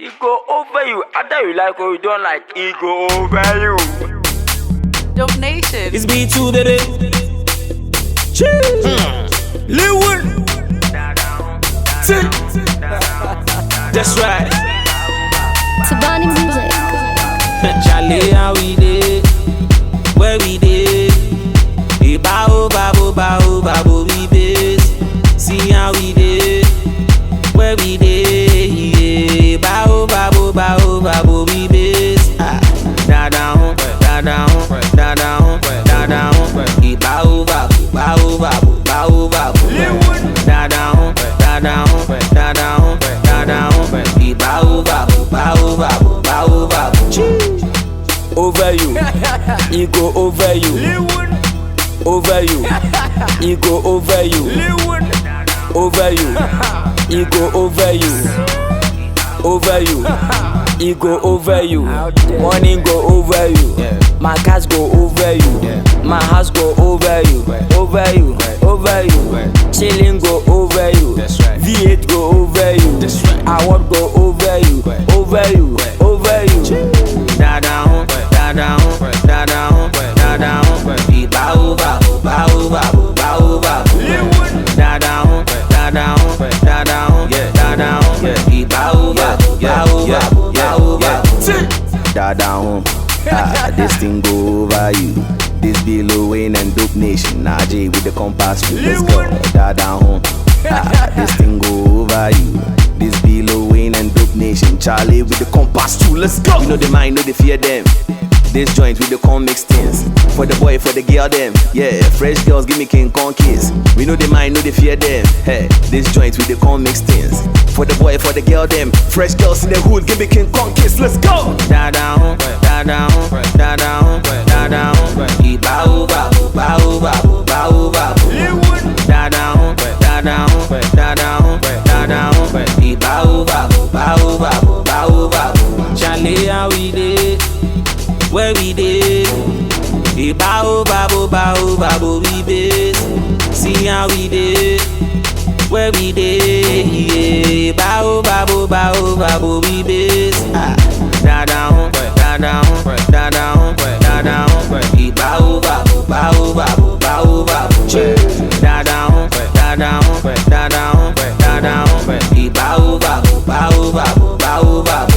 He go over you. Either you like or you don't like, he go over you. Dope Nation. It's B2, baby. Cheers. Lil Wood. That's right. Tabani music. Charlie, how we did? Where we did? Bow, bow, bow, bow, we base. See how we did? Where we did? Bow, bow, bow, bow, we base. Da down, da down, da down, da down. Bow, bow, bow, bow, bow, bow. Da down, da down, da down, da down. Bow, bow, bow, bow, bow, bow. Over you, he go over you. Over you, he go over you. Over you, he go over you. Over you, he go over you. Morning go over you. My cars go over you. My house go over you. Over you, over you. Chilling go over you. V8 go over you. I want go over you. Over you, over you. Da down, da down, da down, da down. Bow, bow, bow, bow, bow, bow. Da down, da down, da down, da down. Bow, bow, bow, bow, bow, bow. Da down, this thing go over you. This be Lil Wayne and Dope Nation. Najee with the compass crew. Let's go. Da down, this thing go over you. This be Lil Wayne and Dope Nation. Charlie with the compass too. Let's go. You know the mind, know the fear them. This joint with the con mix things. For the boy, for the girl them. Yeah, fresh girls give me King Kong kiss. We know the mind, know the fear them. Hey, this joint with the con mix things. For the boy, for the girl them. Fresh girls in the hood give me King Kong kiss. Let's go. Da down, da down, da down, da down. Bow, bow, bow, bow, bow, bow. Da down, da down, da down, da down. Bow, bow, bow, bow, bow, bow. Charlie, how we did? Where we did? Bow, bow, bow, bow, we base. See how we did? Where we did? Bow, bow, bow, bow, we base. Da down, da down, da down, da down. Bow, bow, bow, bow, bow, bow. Da down, da down, da down, da down. Bow, bow, bow, bow, bow, bow.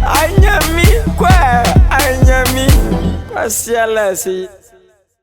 Anyami, kwa anyami, kwa sialasi.